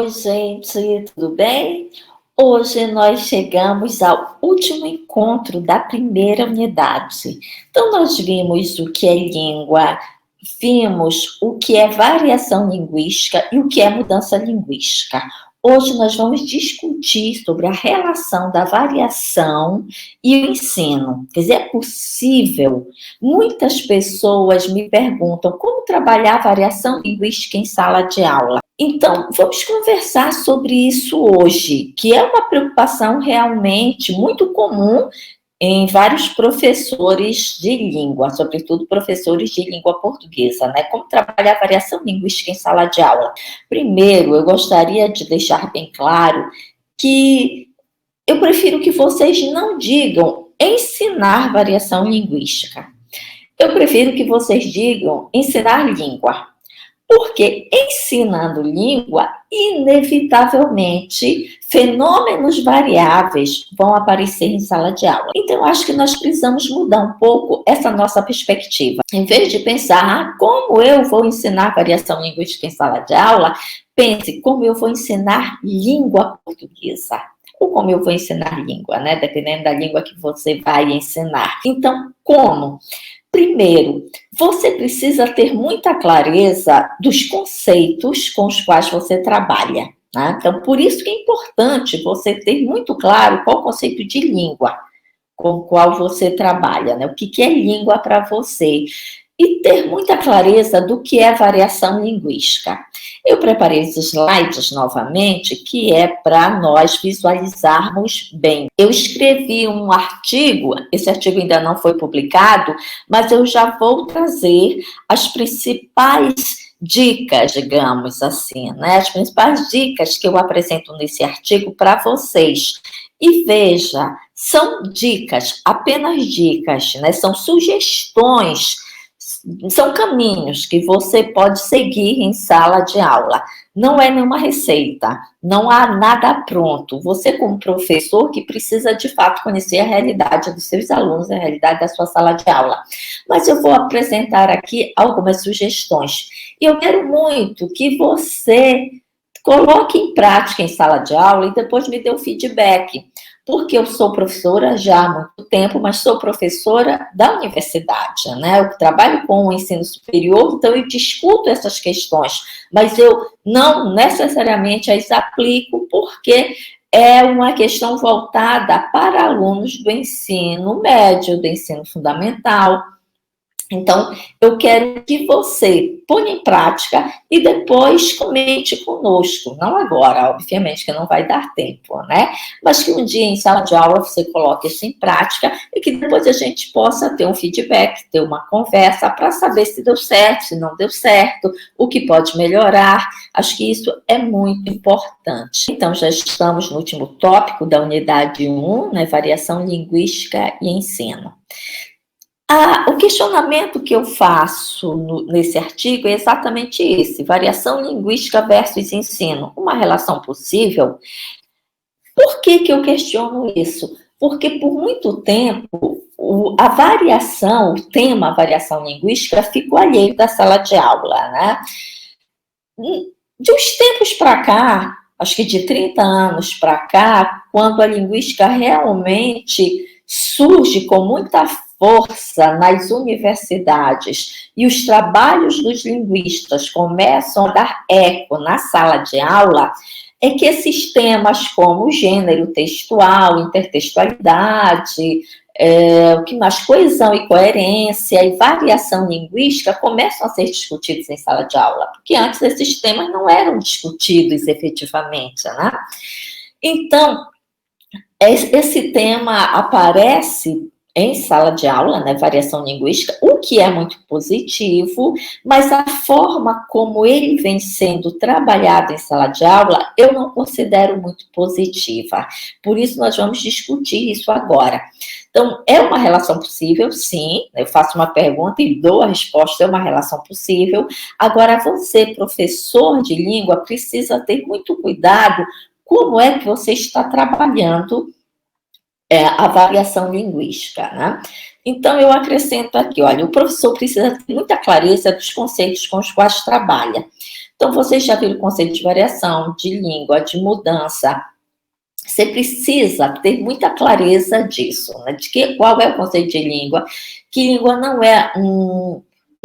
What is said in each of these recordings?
Oi, gente, tudo bem? Hoje nós chegamos ao último encontro da primeira unidade. Então, nós vimos o que é língua, vimos o que é variação linguística e o que é mudança linguística. Hoje nós vamos discutir sobre a relação da variação e o ensino. Quer dizer, é possível? Muitas pessoas me perguntam como trabalhar a variação linguística em sala de aula. Então, vamos conversar sobre isso hoje, que é uma preocupação realmente muito comum em vários professores de língua, sobretudo professores de língua portuguesa, né? Como trabalhar a variação linguística em sala de aula? Primeiro, eu gostaria de deixar bem claro que eu prefiro que vocês não digam ensinar variação linguística. Eu prefiro que vocês digam ensinar língua. Porque ensinando língua, inevitavelmente, fenômenos variáveis vão aparecer em sala de aula. Então, eu acho que nós precisamos mudar um pouco essa nossa perspectiva. Em vez de pensar, como eu vou ensinar variação linguística em sala de aula, pense como eu vou ensinar língua portuguesa. Ou como eu vou ensinar língua, né? Dependendo da língua que você vai ensinar. Então, como? Primeiro, você precisa ter muita clareza dos conceitos com os quais você trabalha, né? Então, por isso que é importante você ter muito claro qual o conceito de língua com o qual você trabalha, né? O que é língua para você. E ter muita clareza do que é variação linguística. Eu preparei os slides novamente, que é para nós visualizarmos bem. Eu escrevi um artigo, esse artigo ainda não foi publicado, mas eu já vou trazer as principais dicas, digamos assim, né? As principais dicas que eu apresento nesse artigo para vocês. E veja, são dicas, apenas dicas, né? São sugestões, são caminhos que você pode seguir em sala de aula. Não é nenhuma receita, não há nada pronto. Você, como professor, que precisa de fato conhecer a realidade dos seus alunos, a realidade da sua sala de aula. Mas eu vou apresentar aqui algumas sugestões. E eu quero muito que você coloque em prática em sala de aula e depois me dê o feedback. Porque eu sou professora já há muito tempo, mas sou professora da universidade, né? Eu trabalho com o ensino superior, então eu discuto essas questões, mas eu não necessariamente as aplico, porque é uma questão voltada para alunos do ensino médio, do ensino fundamental. Então, eu quero que você ponha em prática e depois comente conosco. Não agora, obviamente, que não vai dar tempo, né? Mas que um dia em sala de aula você coloque isso em prática e que depois a gente possa ter um feedback, ter uma conversa para saber se deu certo, se não deu certo, o que pode melhorar. Acho que isso é muito importante. Então, já estamos no último tópico da unidade 1, né? Variação linguística e ensino. O questionamento que eu faço nesse artigo é exatamente esse: variação linguística versus ensino, uma relação possível? Por que eu questiono isso? Porque por muito tempo a variação, o tema variação linguística ficou alheio da sala de aula, né? De uns tempos para cá, acho que de 30 anos para cá, quando a linguística realmente surge com muita força nas universidades e os trabalhos dos linguistas começam a dar eco na sala de aula, é que esses temas como gênero textual, intertextualidade, o que mais, coesão e coerência e variação linguística começam a ser discutidos em sala de aula, porque antes esses temas não eram discutidos efetivamente, né? Então, esse tema aparece em sala de aula, né, variação linguística, o que é muito positivo, mas a forma como ele vem sendo trabalhado em sala de aula, eu não considero muito positiva. Por isso, nós vamos discutir isso agora. Então, é uma relação possível? Sim. Eu faço uma pergunta e dou a resposta, é uma relação possível. Agora, você, professor de língua, precisa ter muito cuidado como é que você está trabalhando a variação linguística, né? Então, eu acrescento aqui, olha, o professor precisa ter muita clareza dos conceitos com os quais trabalha. Então, vocês já viram o conceito de variação, de língua, de mudança. Você precisa ter muita clareza disso, né? Qual é o conceito de língua? Que língua não é um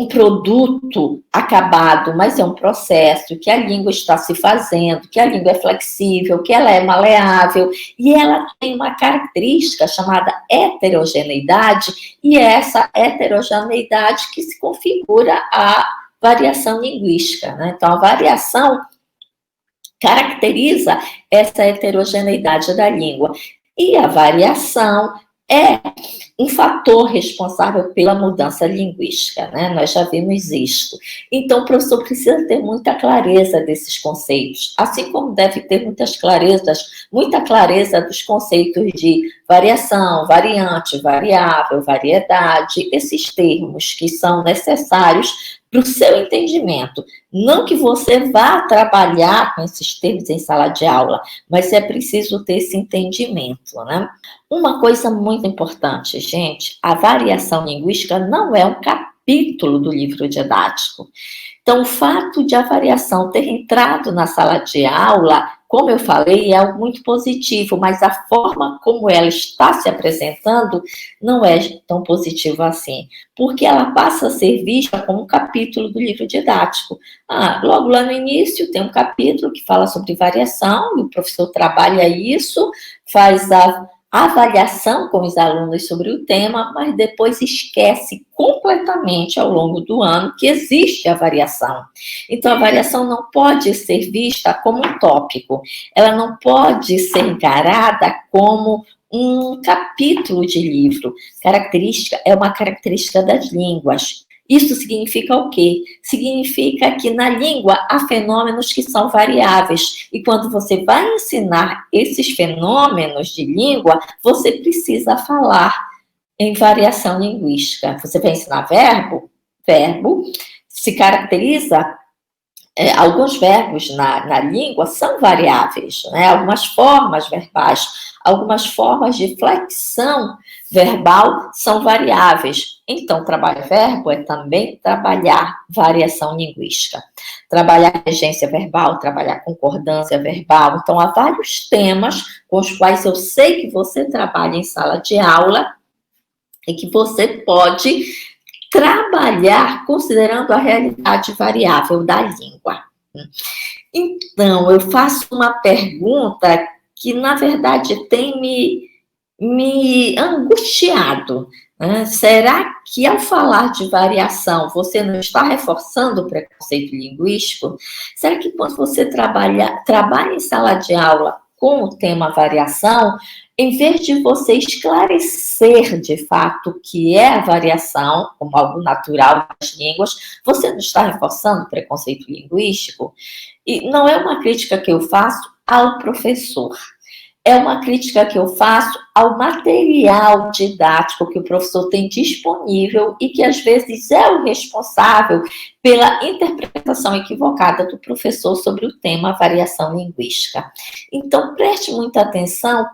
produto acabado, mas é um processo, que a língua está se fazendo, que a língua é flexível, que ela é maleável, e ela tem uma característica chamada heterogeneidade, e é essa heterogeneidade que se configura a variação linguística, né? Então, a variação caracteriza essa heterogeneidade da língua. E a variação é um fator responsável pela mudança linguística, né? Nós já vimos isso. Então, o professor precisa ter muita clareza desses conceitos, assim como deve ter muita clareza dos conceitos de variação, variante, variável, variedade, esses termos que são necessários para o seu entendimento. Não que você vá trabalhar com esses termos em sala de aula, mas é preciso ter esse entendimento, né? Uma coisa muito importante, gente, a variação linguística não é um capítulo do livro didático. Então, o fato de a variação ter entrado na sala de aula, como eu falei, é algo muito positivo, mas a forma como ela está se apresentando não é tão positiva assim, porque ela passa a ser vista como um capítulo do livro didático. Logo lá no início tem um capítulo que fala sobre variação, e o professor trabalha isso, faz a avaliação com os alunos sobre o tema, mas depois esquece completamente ao longo do ano que existe a variação. Então, a variação não pode ser vista como um tópico, ela não pode ser encarada como um capítulo de livro. É uma característica das línguas. Isso significa o quê? Significa que na língua há fenômenos que são variáveis. E quando você vai ensinar esses fenômenos de língua, você precisa falar em variação linguística. Você vai ensinar verbo se caracteriza. Alguns verbos na língua são variáveis, né? Algumas formas verbais, algumas formas de flexão verbal são variáveis. Então, trabalhar verbo é também trabalhar variação linguística. Trabalhar regência verbal, trabalhar concordância verbal. Então, há vários temas com os quais eu sei que você trabalha em sala de aula e que você pode trabalhar considerando a realidade variável da língua. Então, eu faço uma pergunta que, na verdade, tem me angustiado. Né? Será que, ao falar de variação, você não está reforçando o preconceito linguístico? Será que, quando você trabalha em sala de aula com o tema variação, em vez de você esclarecer de fato o que é a variação, como algo natural das línguas, você não está reforçando o preconceito linguístico? E não é uma crítica que eu faço ao professor, é uma crítica que eu faço ao material didático que o professor tem disponível e que, às vezes, é o responsável pela interpretação equivocada do professor sobre o tema variação linguística. Então, preste muita atenção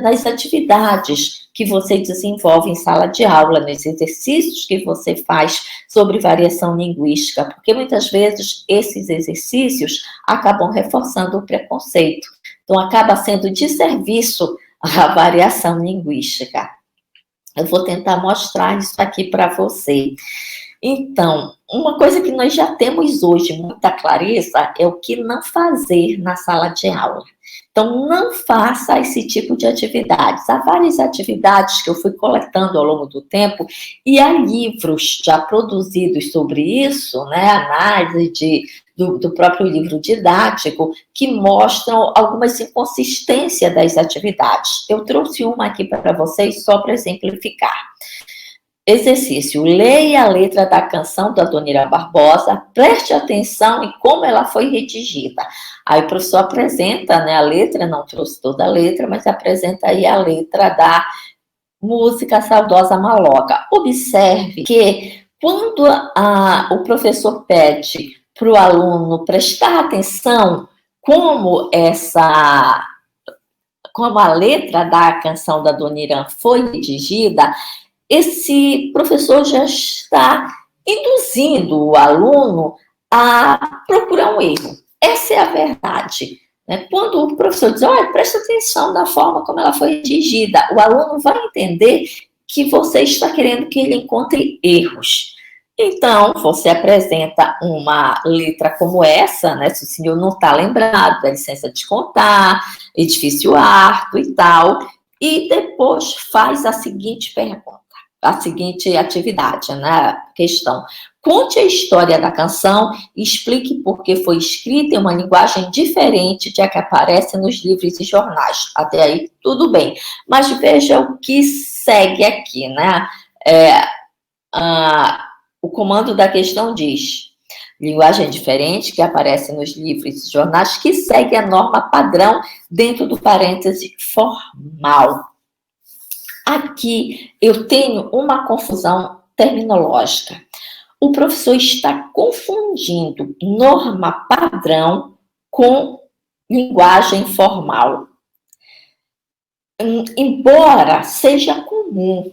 nas atividades que você desenvolve em sala de aula, nos exercícios que você faz sobre variação linguística, porque muitas vezes esses exercícios acabam reforçando o preconceito. Então, acaba sendo de serviço a variação linguística. Eu vou tentar mostrar isso aqui para você. Então, uma coisa que nós já temos hoje muita clareza é o que não fazer na sala de aula. Então, não faça esse tipo de atividades. Há várias atividades que eu fui coletando ao longo do tempo e há livros já produzidos sobre isso, né? Análise do próprio livro didático, que mostram algumas inconsistências das atividades. Eu trouxe uma aqui para vocês só para exemplificar. Exercício: leia a letra da canção da Dona Irã Barbosa, preste atenção em como ela foi redigida. Aí o professor apresenta, né, a letra, não trouxe toda a letra, mas apresenta aí a letra da música Saudosa Maloca. Observe que quando o professor pede para o aluno prestar atenção como a letra da canção da Dona Irã foi redigida, esse professor já está induzindo o aluno a procurar um erro. Essa é a verdade. Né? Quando o professor diz, olha, presta atenção na forma como ela foi redigida, o aluno vai entender que você está querendo que ele encontre erros. Então, você apresenta uma letra como essa, né? Se o senhor não está lembrado, é licença de contar, edifício harto e tal, e depois faz a seguinte pergunta, a seguinte atividade, né? Questão. Conte a história da canção e explique por que foi escrita em uma linguagem diferente de a que aparece nos livros e jornais. Até aí, tudo bem. Mas veja o que segue aqui, né? O comando da questão diz: linguagem diferente que aparece nos livros e jornais que segue a norma padrão dentro do parêntese formal. Aqui eu tenho uma confusão terminológica. O professor está confundindo norma padrão com linguagem formal. Embora seja comum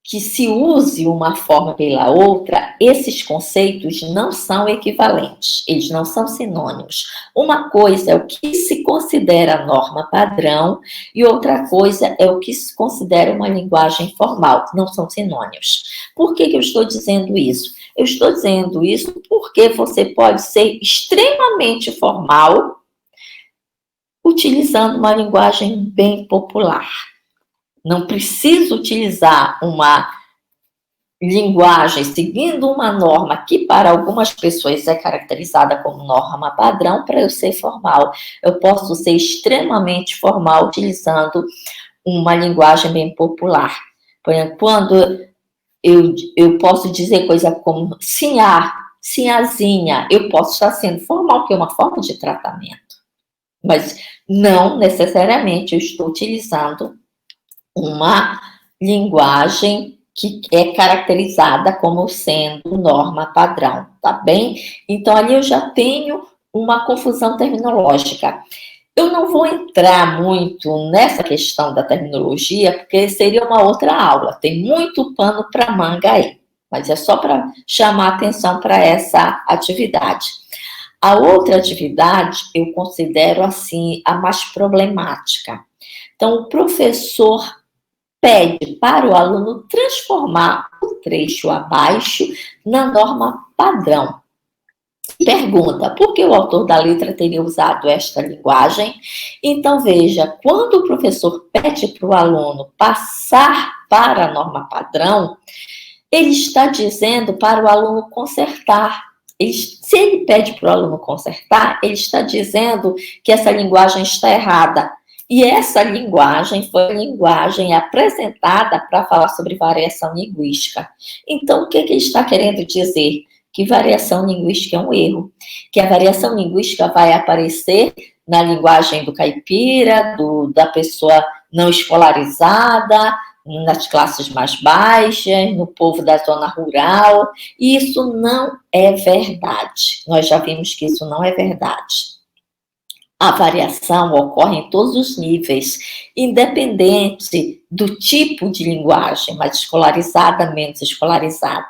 que se use uma forma pela outra, esses conceitos não são equivalentes, eles não são sinônimos. Uma coisa é o que se considera norma padrão e outra coisa é o que se considera uma linguagem formal, não são sinônimos. Por que eu estou dizendo isso? Eu estou dizendo isso porque você pode ser extremamente formal utilizando uma linguagem bem popular. Não precisa utilizar uma linguagem seguindo uma norma que para algumas pessoas é caracterizada como norma padrão para eu ser formal. Eu posso ser extremamente formal utilizando uma linguagem bem popular. Por exemplo, quando eu posso dizer coisa como sinhá, sinhazinha, eu posso estar sendo formal, que é uma forma de tratamento. Mas não necessariamente eu estou utilizando uma linguagem que é caracterizada como sendo norma padrão, tá bem? Então, ali eu já tenho uma confusão terminológica. Eu não vou entrar muito nessa questão da terminologia, porque seria uma outra aula, tem muito pano para manga aí, mas é só para chamar atenção para essa atividade. A outra atividade eu considero assim a mais problemática. Então, o professor pede para o aluno transformar o trecho abaixo na norma padrão. Pergunta, por que o autor da letra teria usado esta linguagem? Então, veja, quando o professor pede para o aluno passar para a norma padrão, ele está dizendo para o aluno consertar. Se ele pede para o aluno consertar, ele está dizendo que essa linguagem está errada. E essa linguagem foi a linguagem apresentada para falar sobre variação linguística. Então, o que ele está querendo dizer? Que variação linguística é um erro. Que a variação linguística vai aparecer na linguagem do caipira, da pessoa não escolarizada, nas classes mais baixas, no povo da zona rural. E isso não é verdade. Nós já vimos que isso não é verdade. A variação ocorre em todos os níveis, independente do tipo de linguagem, mais escolarizada, menos escolarizada.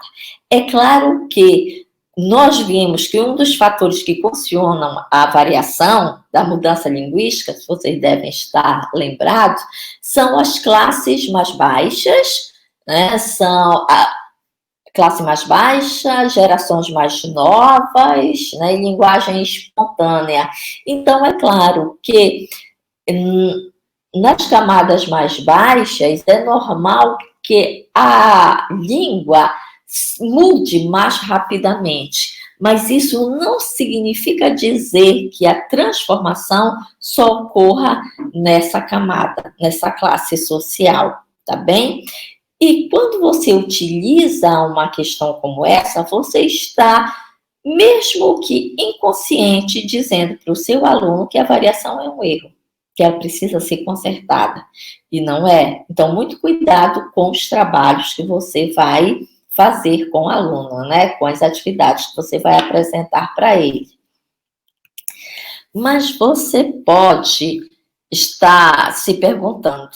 É claro que nós vimos que um dos fatores que condicionam a variação da mudança linguística, se vocês devem estar lembrados, são as classes mais baixas, né? São classe mais baixa, gerações mais novas, né, e linguagem espontânea. Então, é claro que nas camadas mais baixas é normal que a língua mude mais rapidamente, mas isso não significa dizer que a transformação só ocorra nessa camada, nessa classe social, tá bem? E quando você utiliza uma questão como essa, você está, mesmo que inconsciente, dizendo para o seu aluno que a variação é um erro, que ela precisa ser consertada. E não é. Então, muito cuidado com os trabalhos que você vai fazer com o aluno, né? Com as atividades que você vai apresentar para ele. Mas você pode estar se perguntando,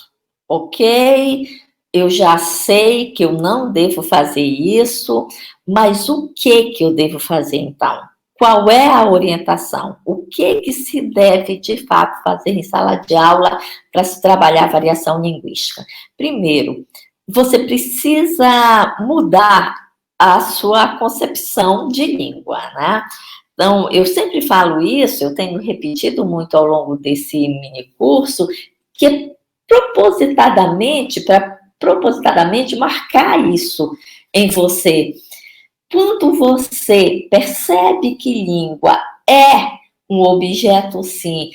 ok? eu já sei que eu não devo fazer isso, mas o que eu devo fazer então? Qual é a orientação? O que se deve, de fato, fazer em sala de aula para se trabalhar a variação linguística? Primeiro, você precisa mudar a sua concepção de língua, né? Então, eu sempre falo isso, eu tenho repetido muito ao longo desse mini curso, que propositadamente marcar isso em você. Quando você percebe que língua é um objeto, sim,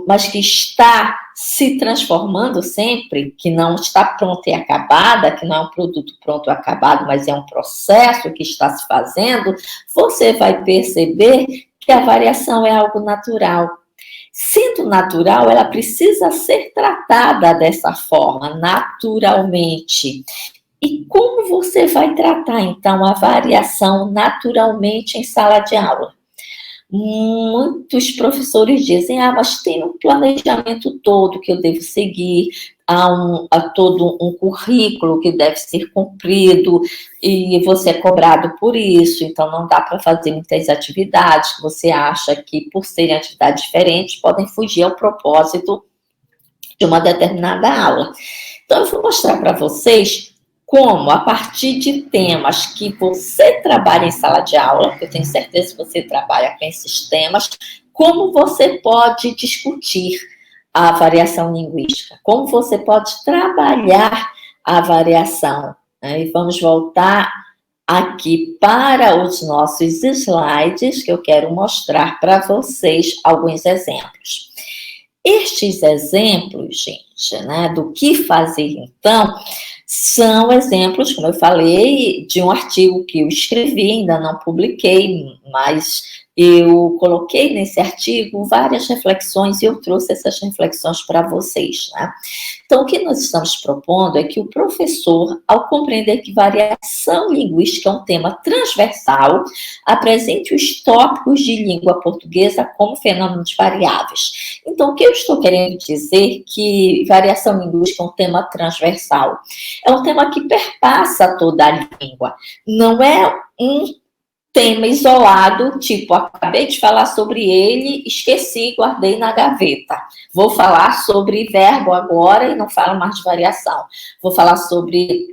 mas que está se transformando sempre, que não está pronta e acabada, que não é um produto pronto e acabado, mas é um processo que está se fazendo, você vai perceber que a variação é algo natural. Sendo natural, ela precisa ser tratada dessa forma, naturalmente. E como você vai tratar, então, a variação naturalmente em sala de aula? Muitos professores dizem, mas tem um planejamento todo que eu devo seguir, há todo um currículo que deve ser cumprido, e você é cobrado por isso, então não dá para fazer muitas atividades que você acha que, por serem atividades diferentes, podem fugir ao propósito de uma determinada aula. Então, eu vou mostrar para vocês como, a partir de temas que você trabalha em sala de aula, eu tenho certeza que você trabalha com esses temas, como você pode discutir a variação linguística, como você pode trabalhar a variação. Né? E vamos voltar aqui para os nossos slides, que eu quero mostrar para vocês alguns exemplos. Estes exemplos, gente, né, do que fazer então, são exemplos, como eu falei, de um artigo que eu escrevi, ainda não publiquei, mas eu coloquei nesse artigo várias reflexões e eu trouxe essas reflexões para vocês, né? Então, o que nós estamos propondo é que o professor, ao compreender que variação linguística é um tema transversal, apresente os tópicos de língua portuguesa como fenômenos variáveis. Então, o que eu estou querendo dizer que variação linguística é um tema transversal? É um tema que perpassa toda a língua. Não é um tema isolado, tipo, acabei de falar sobre ele, esqueci, guardei na gaveta. Vou falar sobre verbo agora e não falo mais de variação. Vou falar sobre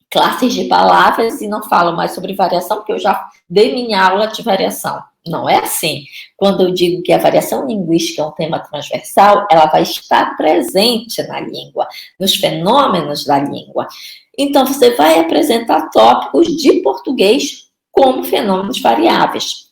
classes de palavras e não falo mais sobre variação, porque eu já dei minha aula de variação. Não é assim. Quando eu digo que a variação linguística é um tema transversal, ela vai estar presente na língua, nos fenômenos da língua. Então, você vai apresentar tópicos de português como fenômenos variáveis.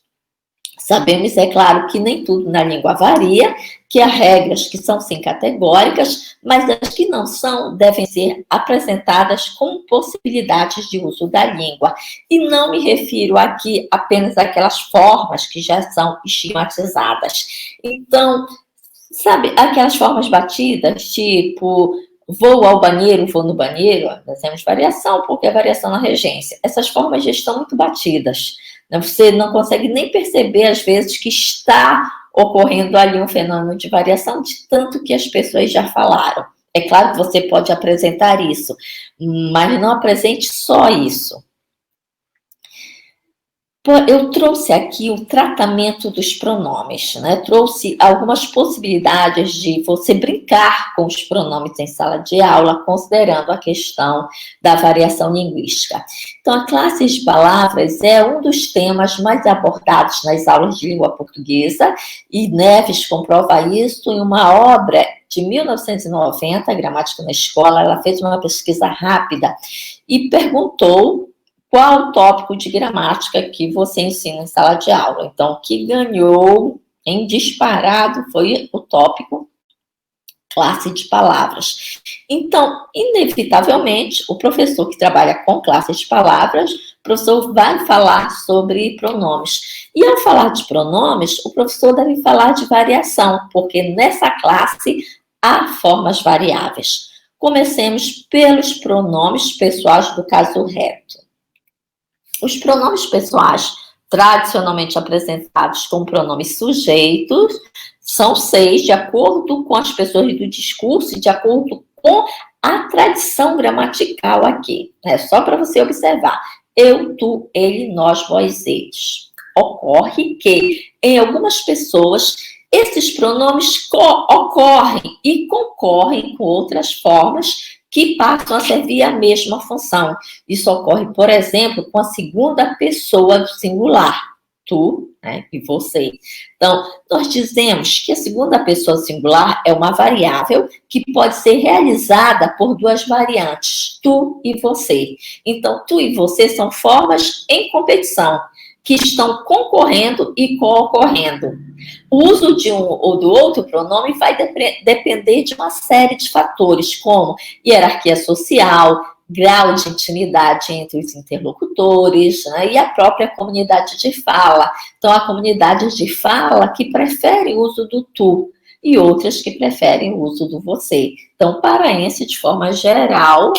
Sabemos, é claro, que nem tudo na língua varia, que há regras que são sim categóricas, mas as que não são devem ser apresentadas como possibilidades de uso da língua. E não me refiro aqui apenas àquelas formas que já são estigmatizadas. Então, sabe, aquelas formas batidas, tipo vou ao banheiro, vou no banheiro, nós temos variação, porque é variação na regência. Essas formas já estão muito batidas. Você não consegue nem perceber, às vezes, que está ocorrendo ali um fenômeno de variação, de tanto que as pessoas já falaram. É claro que você pode apresentar isso, mas não apresente só isso. Eu trouxe aqui o tratamento dos pronomes, né? Trouxe algumas possibilidades de você brincar com os pronomes em sala de aula, considerando a questão da variação linguística. Então, a classe de palavras é um dos temas mais abordados nas aulas de língua portuguesa, e Neves comprova isso em uma obra de 1990, Gramática na Escola. Ela fez uma pesquisa rápida e perguntou qual o tópico de gramática que você ensina em sala de aula. Então, o que ganhou em disparado foi o tópico classe de palavras. Então, inevitavelmente, o professor que trabalha com classe de palavras, o professor vai falar sobre pronomes. E ao falar de pronomes, o professor deve falar de variação, porque nessa classe há formas variáveis. Comecemos pelos pronomes pessoais do caso reto. Os pronomes pessoais, tradicionalmente apresentados como pronomes sujeitos, são 6, de acordo com as pessoas do discurso e de acordo com A tradição gramatical aqui, só para você observar, eu, tu, ele, nós, vós, eles. Ocorre que, em algumas pessoas, esses pronomes ocorrem e concorrem com outras formas que passam a servir a mesma função. Isso ocorre, por exemplo, com a segunda pessoa do singular, tu, e você. Então, nós dizemos que a segunda pessoa singular é uma variável que pode ser realizada por duas variantes, tu e você. Então, tu e você são formas em competição, que estão concorrendo e co-ocorrendo. O uso de um ou do outro pronome vai depender de uma série de fatores, como hierarquia social, grau de intimidade entre os interlocutores, e a própria comunidade de fala. Então, há comunidades de fala que preferem o uso do tu e outras que preferem o uso do você. Então, paraense, de forma geral,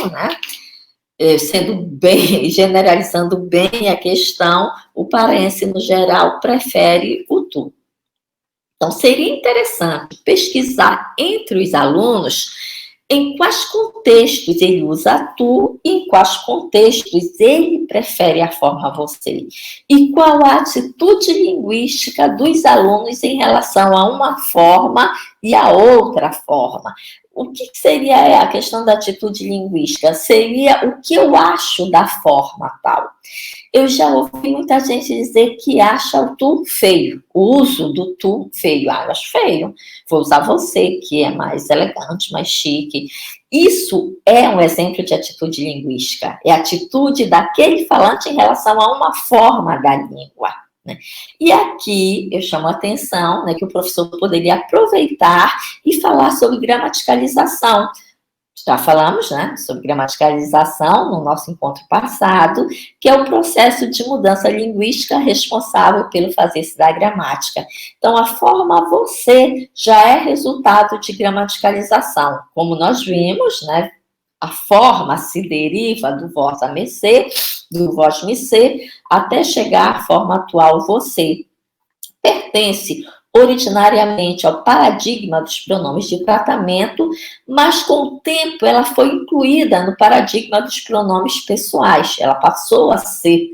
sendo bem, generalizando bem a questão, o paraense, no geral, prefere o tu. Então, seria interessante pesquisar entre os alunos em quais contextos ele usa tu e em quais contextos ele prefere a forma você. E qual a atitude linguística dos alunos em relação a uma forma e a outra forma. O que seria a questão da atitude linguística? Seria o que eu acho da forma tal. Eu já ouvi muita gente dizer que acha o tu feio, o uso do tu feio. Eu acho feio, vou usar você, que é mais elegante, mais chique. Isso é um exemplo de atitude linguística, é a atitude daquele falante em relação a uma forma da língua. E aqui eu chamo a atenção que o professor poderia aproveitar e falar sobre gramaticalização. Já falamos, sobre gramaticalização no nosso encontro passado, que é o processo de mudança linguística responsável pelo fazer-se da gramática. Então, a forma você já é resultado de gramaticalização. Como nós vimos, a forma se deriva do vós a mercê, do vós me ser, até chegar à forma atual você. Pertence originariamente ao paradigma dos pronomes de tratamento, mas com o tempo ela foi incluída no paradigma dos pronomes pessoais. Ela passou a ser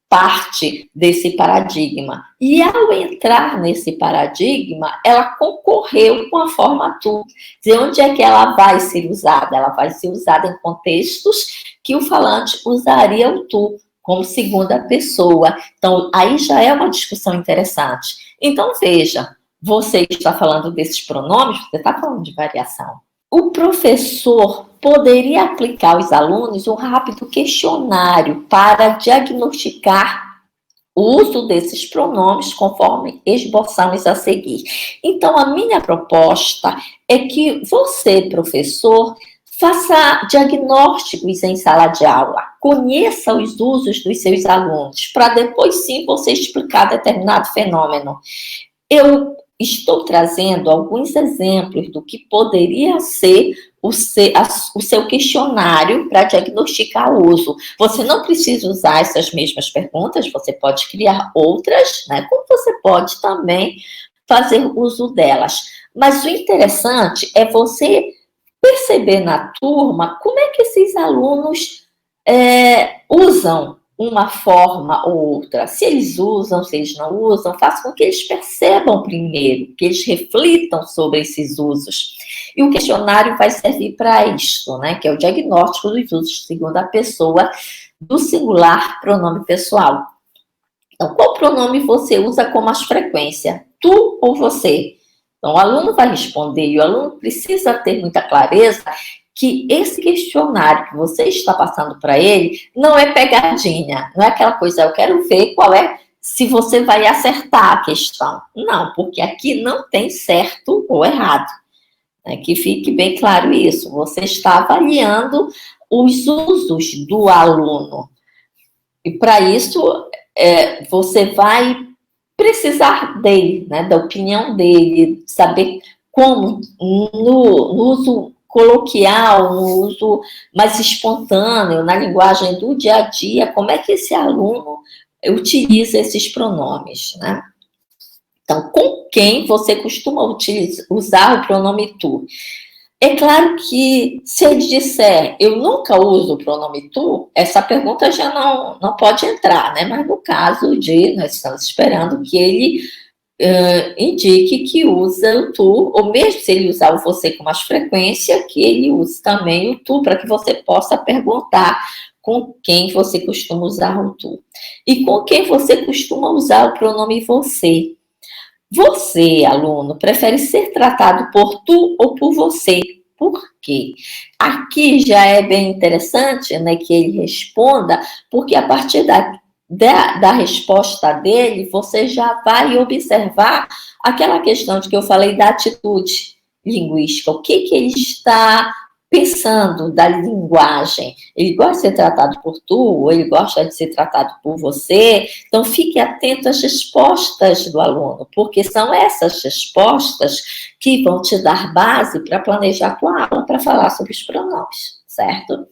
parte desse paradigma. E ao entrar nesse paradigma, ela concorreu com a forma tu. De onde é que ela vai ser usada? Ela vai ser usada em contextos que o falante usaria o tu como segunda pessoa. Então, aí já é uma discussão interessante. Então, veja, você está falando desses pronomes, você está falando de variação. O professor poderia aplicar aos alunos um rápido questionário para diagnosticar o uso desses pronomes conforme esboçamos a seguir. Então, a minha proposta é que você, professor, faça diagnósticos em sala de aula, conheça os usos dos seus alunos, para depois sim você explicar determinado fenômeno. Eu estou trazendo alguns exemplos do que poderia ser o seu questionário para diagnosticar o uso. Você não precisa usar essas mesmas perguntas, você pode criar outras, como você pode também fazer uso delas. Mas o interessante é você perceber na turma como é que esses alunos usam uma forma ou outra. Se eles usam, se eles não usam, faça com que eles percebam primeiro, que eles reflitam sobre esses usos. E o questionário vai servir para isto, que é o diagnóstico dos usos segundo a pessoa do singular pronome pessoal. Então, qual pronome você usa com mais frequência? Tu ou você? Então, o aluno vai responder e o aluno precisa ter muita clareza que esse questionário que você está passando para ele não é pegadinha, não é aquela coisa, eu quero ver qual é, se você vai acertar a questão. Não, porque aqui não tem certo ou errado. Que fique bem claro isso. Você está avaliando os usos do aluno. E para isso, você vai precisar dele, da opinião dele, saber como no uso coloquial, no uso mais espontâneo, na linguagem do dia a dia, como é que esse aluno utiliza esses pronomes, Então, com quem você costuma usar o pronome tu? É claro que se ele disser eu nunca uso o pronome tu, essa pergunta já não pode entrar, né? Mas no caso de nós estamos esperando que ele indique que usa o tu, ou mesmo se ele usar o você com mais frequência, que ele use também o tu, para que você possa perguntar com quem você costuma usar o tu. E com quem você costuma usar o pronome você. Você, aluno, prefere ser tratado por tu ou por você? Por quê? Aqui já é bem interessante, né, que ele responda, porque a partir da resposta dele, você já vai observar aquela questão de que eu falei da atitude linguística. O que ele está pensando da linguagem? Ele gosta de ser tratado por tu, ou ele gosta de ser tratado por você? Então, fique atento às respostas do aluno, porque são essas respostas que vão te dar base para planejar a tua aula, para falar sobre os pronomes, certo?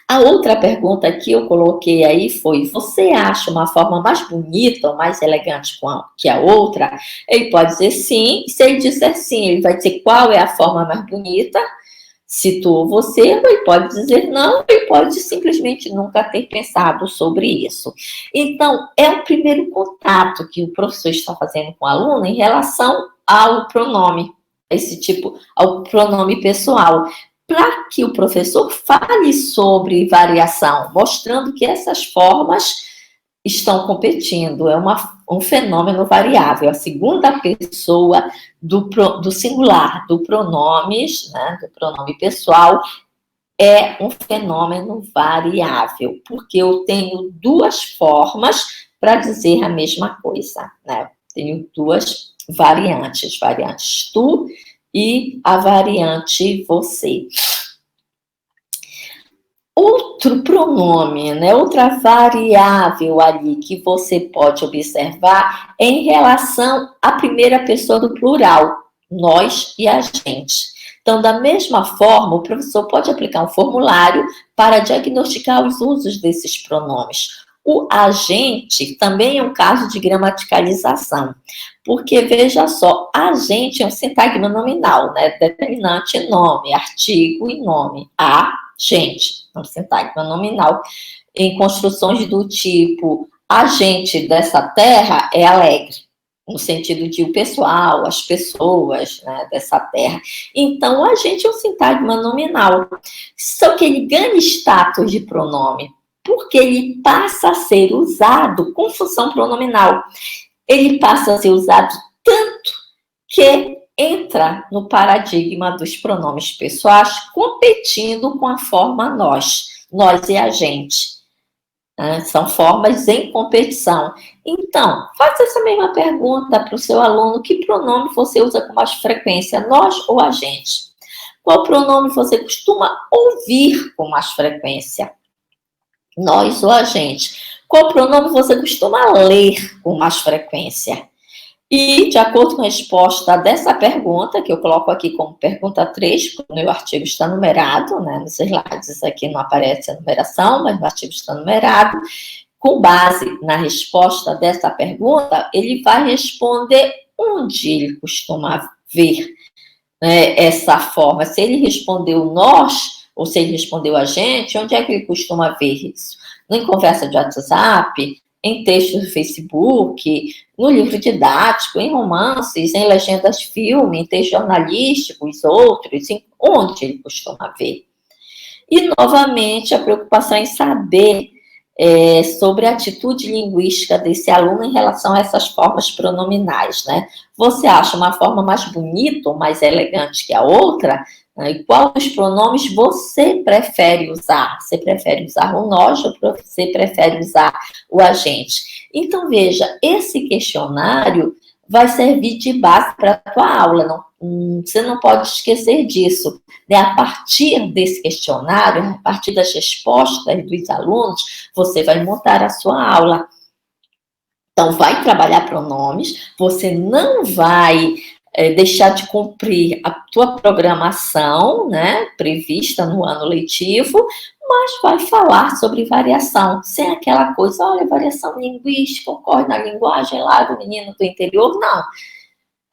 A outra pergunta que eu coloquei aí foi: você acha uma forma mais bonita ou mais elegante que a outra? Ele pode dizer sim. Se ele disser sim, ele vai dizer qual é a forma mais bonita, se tu ou você, ou ele pode dizer não, ele pode simplesmente nunca ter pensado sobre isso. Então, é o primeiro contato que o professor está fazendo com o aluno em relação ao pronome, esse tipo, ao pronome pessoal, para que o professor fale sobre variação, mostrando que essas formas estão competindo, é um fenômeno variável. A segunda pessoa do singular, do pronomes, né, do pronome pessoal, é um fenômeno variável, porque eu tenho duas formas para dizer a mesma coisa, né? Tenho duas variantes tu e a variante você. Outro pronome, né, outra variável ali que você pode observar é em relação à primeira pessoa do plural, nós e a gente. Então, da mesma forma, o professor pode aplicar um formulário para diagnosticar os usos desses pronomes. O agente também é um caso de gramaticalização, porque, veja só, agente é um sintagma nominal, né, determinante nome, artigo e nome, gente, um sintagma nominal, em construções do tipo a gente dessa terra é alegre, no sentido de o pessoal, as pessoas, né, dessa terra. Então, a gente é um sintagma nominal, só que ele ganha status de pronome, porque ele passa a ser usado com função pronominal. Ele passa a ser usado tanto que entra no paradigma dos pronomes pessoais, competindo com a forma nós e a gente. São formas em competição. Então, faça essa mesma pergunta para o seu aluno: que pronome você usa com mais frequência, nós ou a gente? Qual pronome você costuma ouvir com mais frequência, nós ou a gente? Qual pronome você costuma ler com mais frequência? E, de acordo com a resposta dessa pergunta, que eu coloco aqui como pergunta 3, porque o meu artigo está numerado, né? Nos slides aqui não aparece a numeração, mas o artigo está numerado. Com base na resposta dessa pergunta, ele vai responder onde ele costuma ver, né, essa forma. Se ele respondeu nós, ou se ele respondeu a gente, onde é que ele costuma ver isso? Em conversa de WhatsApp, em textos do Facebook, no livro didático, em romances, em legendas de filme, em textos jornalísticos, outros, onde ele costuma ver. E, novamente, a preocupação em saber sobre a atitude linguística desse aluno em relação a essas formas pronominais, né? Você acha uma forma mais bonita ou mais elegante que a outra? E qual dos pronomes você prefere usar? Você prefere usar o nós ou você prefere usar o a gente? Então, veja, esse questionário vai servir de base para a tua aula. Você não pode esquecer disso. Né? A partir desse questionário, a partir das respostas dos alunos, você vai montar a sua aula. Então, vai trabalhar pronomes, você não vai deixar de cumprir a tua programação, né, prevista no ano letivo, mas vai falar sobre variação, sem aquela coisa, olha, variação linguística ocorre na linguagem lá do menino do interior, não.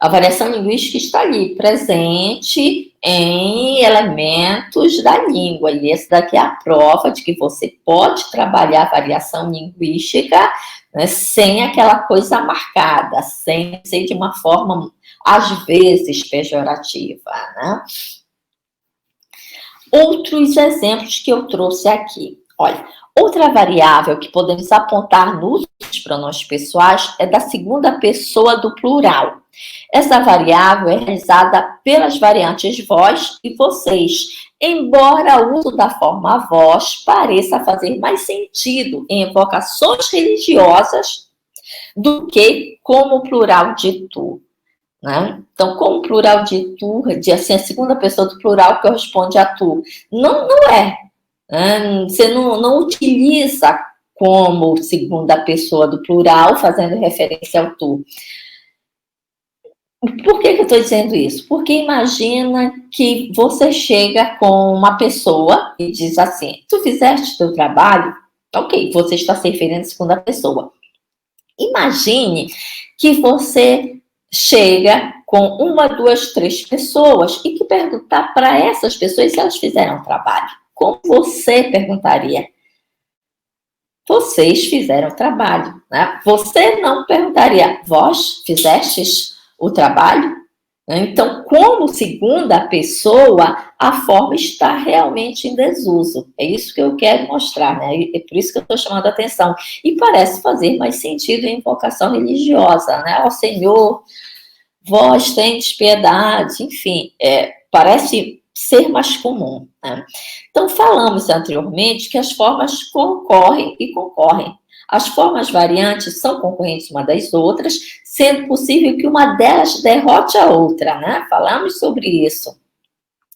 A variação linguística está ali, presente em elementos da língua. E esse daqui é a prova de que você pode trabalhar a variação linguística, né, sem aquela coisa marcada, sem ser de uma forma, às vezes, pejorativa, né? Outros exemplos que eu trouxe aqui. Olha, outra variável que podemos apontar no uso dos pronomes pessoais é da segunda pessoa do plural. Essa variável é realizada pelas variantes vós e vocês, embora o uso da forma vós pareça fazer mais sentido em evocações religiosas do que como plural de tu. Né? Então, como plural de tu, de assim, a segunda pessoa do plural corresponde a tu. Não é. Né? Você não utiliza como segunda pessoa do plural, fazendo referência ao tu. Por que eu estou dizendo isso? Porque imagina que você chega com uma pessoa e diz assim, tu fizeste teu trabalho? Ok, você está se referindo à segunda pessoa. Imagine que você chega com uma, duas, três pessoas e que perguntar para essas pessoas se elas fizeram o trabalho. Como você perguntaria? Vocês fizeram o trabalho, né? Você não perguntaria, vós fizestes o trabalho? Então, como segunda pessoa, a forma está realmente em desuso. É isso que eu quero mostrar, né? É por isso que eu estou chamando a atenção. E parece fazer mais sentido em invocação religiosa, né? Ó Senhor, vós tendes piedade, enfim, parece ser mais comum, né? Então, falamos anteriormente que as formas concorrem e concorrem. As formas variantes são concorrentes uma das outras, sendo possível que uma delas derrote a outra, né? Falamos sobre isso.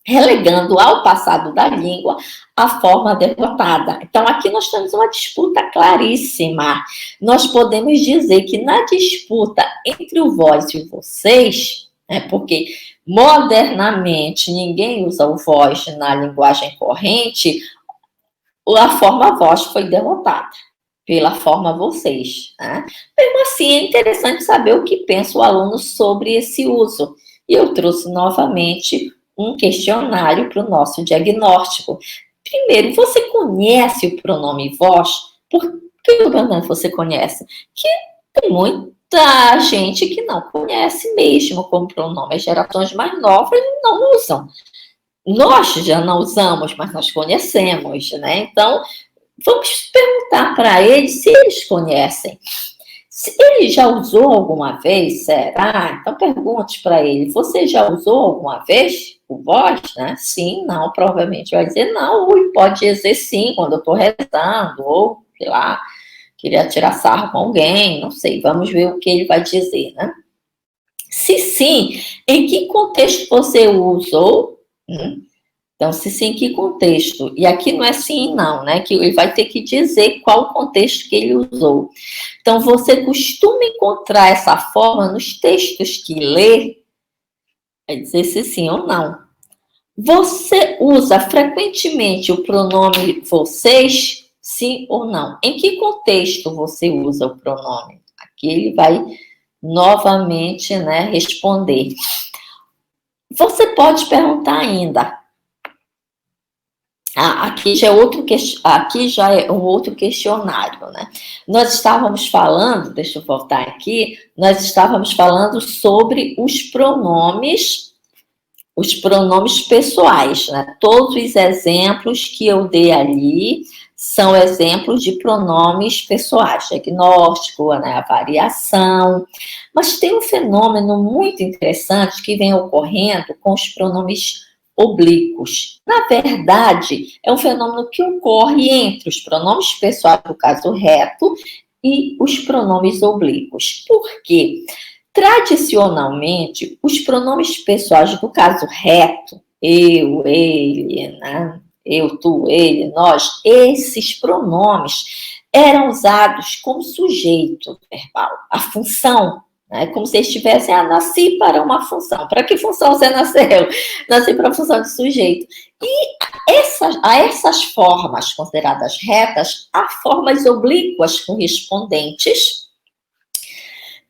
Relegando ao passado da língua a forma derrotada. Então, aqui nós temos uma disputa claríssima. Nós podemos dizer que na disputa entre o vós e o vocês, né, porque modernamente ninguém usa o vós na linguagem corrente, a forma vós foi derrotada pela forma vocês. Né? Mesmo assim, é interessante saber o que pensa o aluno sobre esse uso. E eu trouxe novamente um questionário para o nosso diagnóstico. Primeiro, você conhece o pronome vós? Por que você conhece? Que tem muita gente que não conhece mesmo como pronome. As gerações mais novas não usam. Nós já não usamos, mas nós conhecemos, né? Então, vamos perguntar para eles se eles conhecem. Se ele já usou alguma vez, será? Então pergunte para ele, você já usou alguma vez o vós? Né? Sim, não, provavelmente vai dizer não, ou pode dizer sim, quando eu estou rezando, ou, sei lá, queria tirar sarro com alguém, não sei, vamos ver o que ele vai dizer, né? Se sim, em que contexto você usou? Então, se sim, em que contexto? E aqui não é sim e não, né? Que ele vai ter que dizer qual o contexto que ele usou. Então, você costuma encontrar essa forma nos textos que lê? Vai dizer se sim ou não. Você usa frequentemente o pronome vocês? Sim ou não? Em que contexto você usa o pronome? Aqui ele vai novamente, né, responder. Você pode perguntar ainda. Aqui já é um outro questionário, né? Nós estávamos falando, deixa eu voltar aqui, nós estávamos falando sobre os pronomes pessoais, né? Todos os exemplos que eu dei ali são exemplos de pronomes pessoais, diagnóstico, né? A variação, mas tem um fenômeno muito interessante que vem ocorrendo com os pronomes oblíquos. Na verdade, é um fenômeno que ocorre entre os pronomes pessoais, no caso reto, e os pronomes oblíquos. Por quê? Tradicionalmente, os pronomes pessoais do caso reto, eu, ele, né? Eu, tu, ele, nós, esses pronomes eram usados como sujeito verbal, a função, né? Como se estivessem, nasci para uma função. Para que função você nasceu? Nasci para a função de sujeito. E a essas formas consideradas retas, há formas oblíquas correspondentes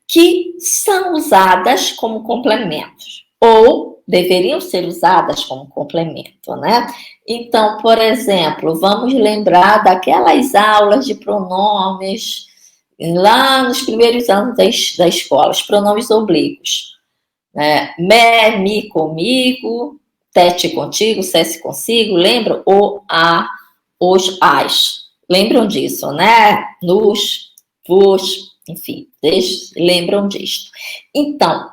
que são usadas como complementos, ou deveriam ser usadas como complemento, né? Então, por exemplo, vamos lembrar daquelas aulas de pronomes lá nos primeiros anos da escola, os pronomes oblíquos, né? Me, mi, comigo, tete contigo, cesse consigo, lembram? O, a, os, as. Lembram disso, né? Nos, vos, enfim, lembram disso. Então,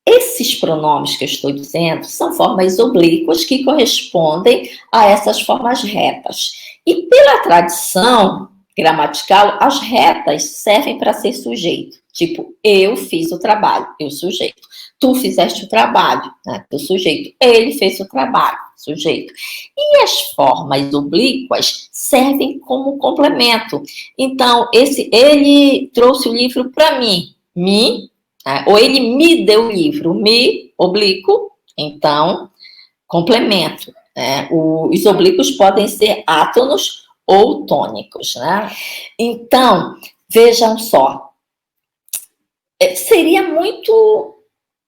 esses pronomes que eu estou dizendo são formas oblíquas que correspondem a essas formas retas. E pela tradição gramatical, as retas servem para ser sujeito. Tipo, eu fiz o trabalho, eu sujeito. Tu fizeste o trabalho, né? Eu sujeito. Ele fez o trabalho, sujeito. E as formas oblíquas servem como complemento. Então, ele trouxe o livro para mim. Ou ele me deu o livro, me, oblíquo, então, complemento. Né? Os oblíquos podem ser átonos ou tônicos. Né? Então, vejam só, seria muito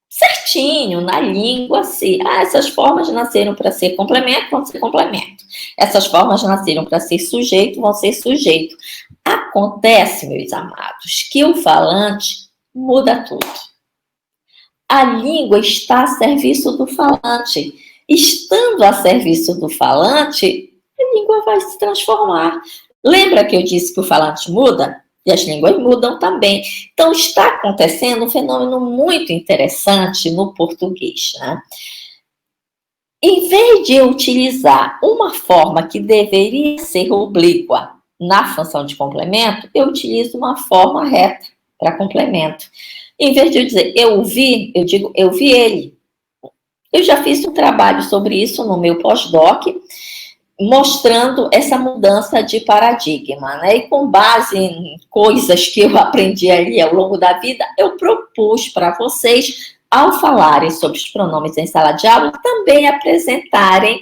certinho na língua se essas formas nasceram para ser complemento, vão ser complemento. Essas formas nasceram para ser sujeito, vão ser sujeito. Acontece, meus amados, que o falante muda tudo. A língua está a serviço do falante. Estando a serviço do falante, a língua vai se transformar. Lembra que eu disse que o falante muda? E as línguas mudam também. Então, está acontecendo um fenômeno muito interessante no português. Né? Em vez de eu utilizar uma forma que deveria ser oblíqua na função de complemento, eu utilizo uma forma reta para complemento. Em vez de eu dizer eu vi, eu digo eu vi ele. Eu já fiz um trabalho sobre isso no meu pós-doc, mostrando essa mudança de paradigma, né? E com base em coisas que eu aprendi ali ao longo da vida, eu propus para vocês, ao falarem sobre os pronomes em sala de aula, também apresentarem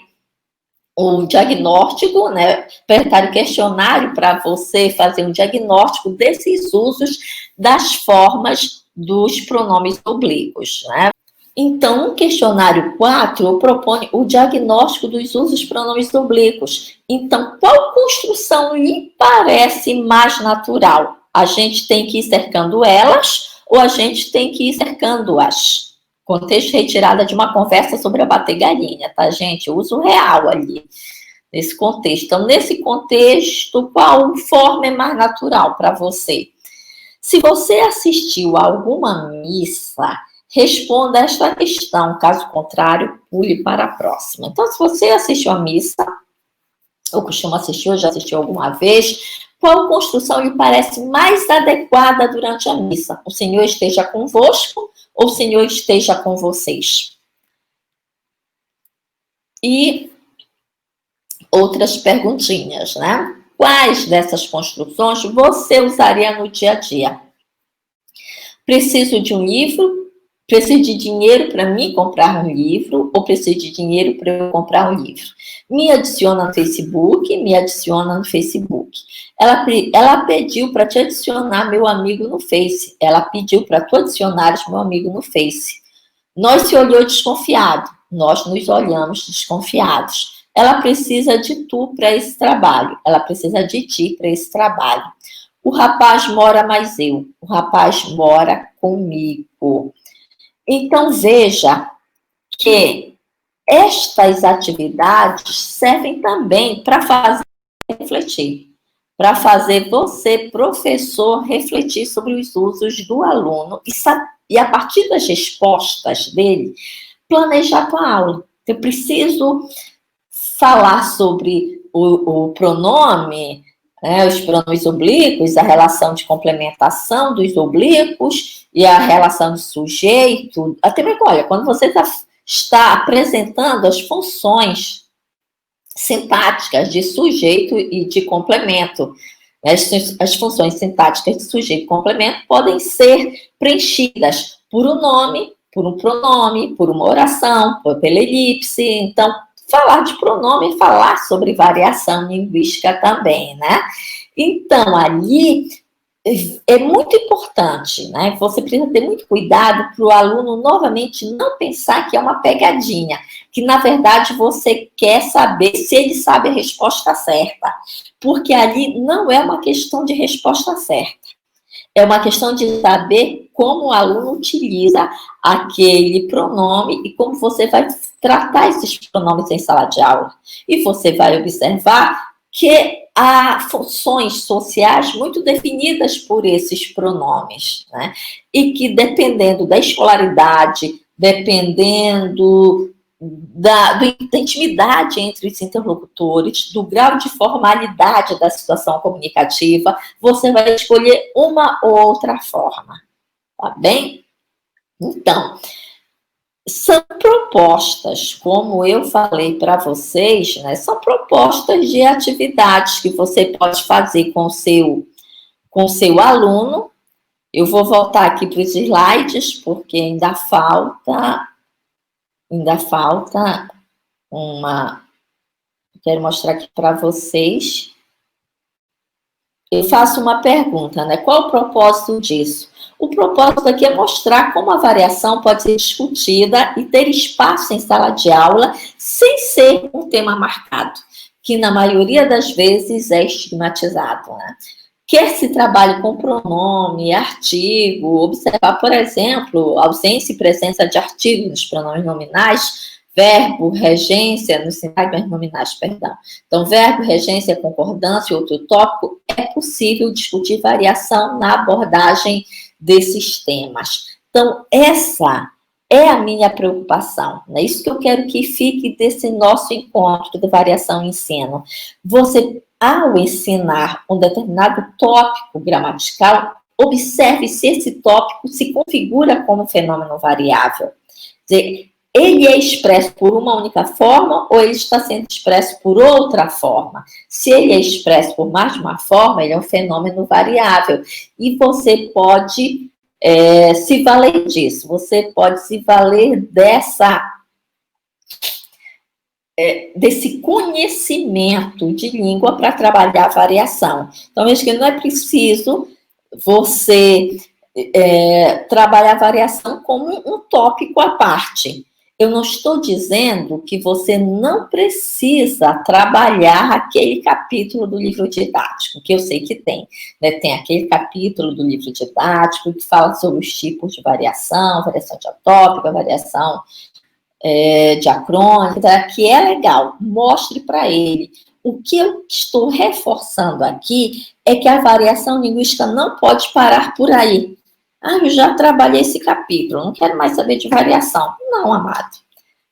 o diagnóstico, né? Apresentar o questionário para você fazer um diagnóstico desses usos das formas dos pronomes oblíquos, né? Então, no questionário 4, propõe o diagnóstico dos usos dos pronomes oblíquos. Então, qual construção lhe parece mais natural? A gente tem que ir cercando elas ou a gente tem que ir cercando-as? Contexto retirada de uma conversa sobre a bater galinha, tá, gente? O uso real ali, nesse contexto. Então, nesse contexto, qual forma é mais natural para você? Se você assistiu a alguma missa, responda esta questão, caso contrário, pule para a próxima. Então, se você assistiu a missa, ou costuma assistir, ou já assistiu alguma vez, qual construção lhe parece mais adequada durante a missa? O Senhor esteja convosco ou o Senhor esteja com vocês? E outras perguntinhas, né? Quais dessas construções você usaria no dia a dia? Preciso de um livro? Preciso de dinheiro para mim comprar um livro ou preciso de dinheiro para eu comprar um livro? Me adiciona no Facebook, me adiciona no Facebook. Ela pediu para te adicionar meu amigo no Face. Ela pediu para tu adicionares meu amigo no Face. Nós se olhou desconfiado. Nós nos olhamos desconfiados. Ela precisa de tu para esse trabalho. Ela precisa de ti para esse trabalho. O rapaz mora mais eu. O rapaz mora comigo. Então, veja que estas atividades servem também para fazer refletir, para fazer você, professor, refletir sobre os usos do aluno e a partir das respostas dele, planejar a tua aula. Eu preciso falar sobre o pronome, né, os pronomes oblíquos, a relação de complementação dos oblíquos e a relação de sujeito. Até mesmo, olha, quando você está apresentando as funções sintáticas de sujeito e de complemento, as funções sintáticas de sujeito e complemento podem ser preenchidas por um nome, por um pronome, por uma oração, pela elipse. Então, falar de pronome e falar sobre variação linguística também, né? Então, ali, é muito importante, né? Você precisa ter muito cuidado para o aluno, novamente, não pensar que é uma pegadinha, que, na verdade, você quer saber se ele sabe a resposta certa, porque ali não é uma questão de resposta certa, é uma questão de saber como o aluno utiliza aquele pronome e como você vai tratar esses pronomes em sala de aula. E você vai observar que há funções sociais muito definidas por esses pronomes, né? E que, dependendo da escolaridade, dependendo da intimidade entre os interlocutores, do grau de formalidade da situação comunicativa, você vai escolher uma ou outra forma, tá bem? Então, são propostas, como eu falei para vocês, né? São propostas de atividades que você pode fazer com o seu aluno. Eu vou voltar aqui para os slides, porque ainda falta uma. Quero mostrar aqui para vocês. Eu faço uma pergunta, né? Qual o propósito disso? O propósito aqui é mostrar como a variação pode ser discutida e ter espaço em sala de aula sem ser um tema marcado, que na maioria das vezes é estigmatizado, né? Quer se trabalhe com pronome, artigo, observar, por exemplo, ausência e presença de artigo nos pronomes nominais, verbo, regência, nos sintagmas nominais, perdão. Então, verbo, regência, concordância, outro tópico, é possível discutir variação na abordagem desses temas. Então, essa é a minha preocupação, é isso que eu quero que fique desse nosso encontro de variação e ensino. Você, ao ensinar um determinado tópico gramatical, observe se esse tópico se configura como fenômeno variável. Quer dizer, ele é expresso por uma única forma ou ele está sendo expresso por outra forma? Se ele é expresso por mais de uma forma, ele é um fenômeno variável. E você pode se valer disso, você pode se valer desse conhecimento de língua para trabalhar a variação. Então, veja que não é preciso você trabalhar a variação como um tópico à parte. Eu não estou dizendo que você não precisa trabalhar aquele capítulo do livro didático, que eu sei que tem, né? Tem aquele capítulo do livro didático que fala sobre os tipos de variação diatópica, variação diacrônica, que é legal, mostre para ele. O que eu estou reforçando aqui é que a variação linguística não pode parar por aí. Eu já trabalhei esse capítulo, não quero mais saber de variação. Não, amado.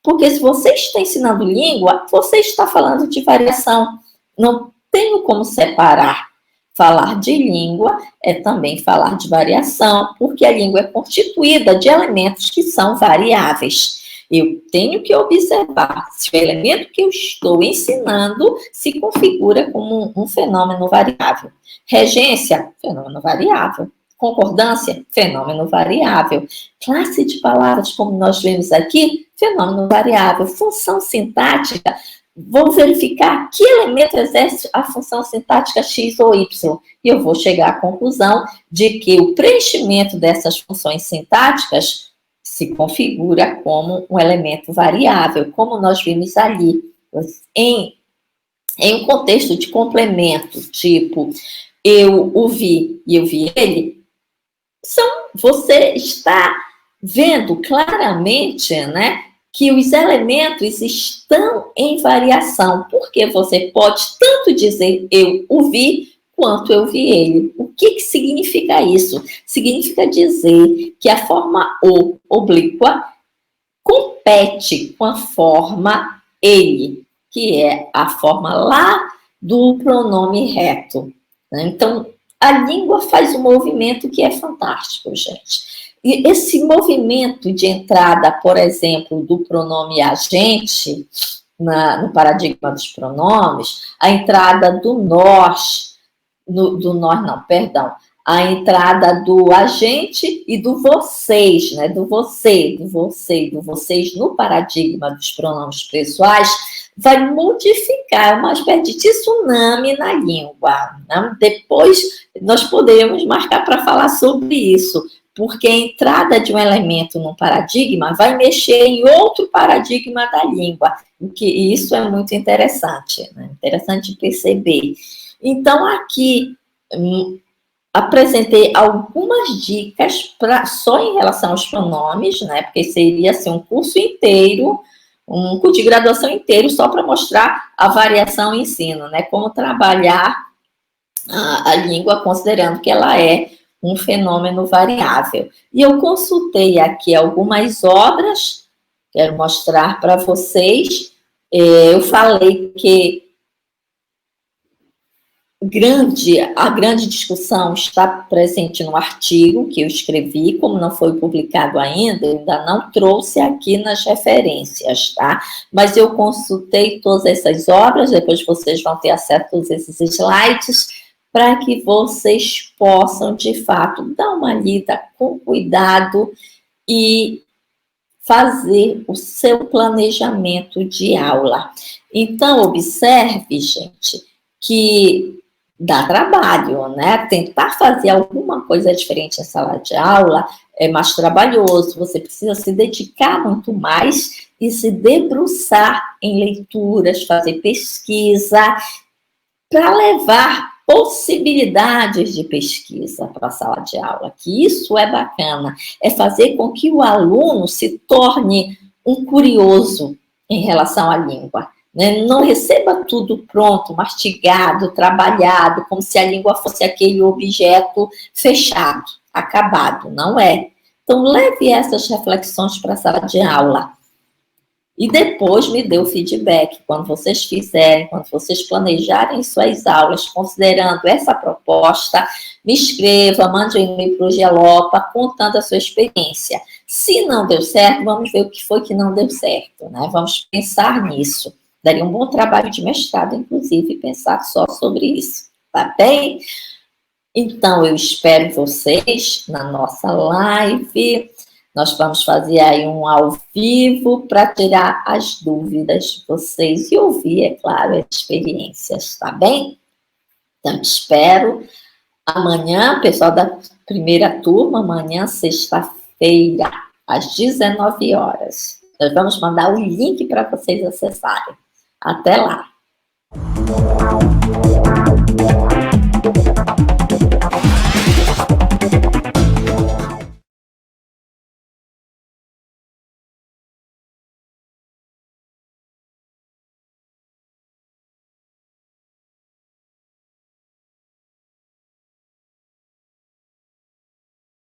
Porque se você está ensinando língua, você está falando de variação. Não tenho como separar. Falar de língua é também falar de variação, porque a língua é constituída de elementos que são variáveis. Eu tenho que observar se o elemento que eu estou ensinando se configura como um fenômeno variável. Regência, fenômeno variável. Concordância, fenômeno variável. Classe de palavras, como nós vemos aqui, fenômeno variável. Função sintática, vou verificar que elemento exerce a função sintática X ou Y. E eu vou chegar à conclusão de que o preenchimento dessas funções sintáticas se configura como um elemento variável, como nós vimos ali. Em um contexto de complemento, tipo, eu o vi e eu vi ele, você está vendo claramente, né, que os elementos estão em variação, porque você pode tanto dizer eu o vi, quanto eu vi ele. O que significa isso? Significa dizer que a forma o oblíqua compete com a forma ele, que é a forma lá do pronome reto. Então, a língua faz um movimento que é fantástico, gente. E esse movimento de entrada, por exemplo, do pronome agente, no paradigma dos pronomes, a entrada do nós, a entrada do agente e do vocês, né? Do você, do vocês no paradigma dos pronomes pessoais, vai modificar uma espécie de tsunami na língua, né? Depois nós poderemos marcar para falar sobre isso, porque a entrada de um elemento num paradigma vai mexer em outro paradigma da língua, que isso é muito interessante, né? Interessante perceber. Então, aqui apresentei algumas dicas só em relação aos pronomes, né? Porque seria assim, um curso inteiro, um curso de graduação inteiro só para mostrar a variação em ensino, né? Como trabalhar a língua considerando que ela é um fenômeno variável. E eu consultei aqui algumas obras, quero mostrar para vocês. Eu falei que a grande discussão está presente no artigo que eu escrevi, como não foi publicado ainda, eu ainda não trouxe aqui nas referências, tá? Mas eu consultei todas essas obras, depois vocês vão ter acesso a todos esses slides, para que vocês possam, de fato, dar uma lida com cuidado e fazer o seu planejamento de aula. Então, observe, gente, que dá trabalho, né? Tentar fazer alguma coisa diferente em sala de aula é mais trabalhoso, você precisa se dedicar muito mais e se debruçar em leituras, fazer pesquisa, para levar possibilidades de pesquisa para a sala de aula, que isso é bacana, é fazer com que o aluno se torne um curioso em relação à língua. Né? Não receba tudo pronto, mastigado, trabalhado, como se a língua fosse aquele objeto fechado, acabado, não é. Então, leve essas reflexões para a sala de aula. E depois me dê o feedback, quando vocês fizerem, quando vocês planejarem suas aulas, considerando essa proposta, me escreva, mande um e-mail para o Gelopa, contando a sua experiência. Se não deu certo, vamos ver o que foi que não deu certo, né? Vamos pensar nisso. Daria um bom trabalho de mestrado, inclusive, pensar só sobre isso, tá bem? Então, eu espero vocês na nossa live. Nós vamos fazer aí um ao vivo para tirar as dúvidas de vocês e ouvir, é claro, as experiências, tá bem? Então, te espero amanhã, pessoal da primeira turma, amanhã, sexta-feira, às 19 horas. Nós vamos mandar o link para vocês acessarem. Até lá!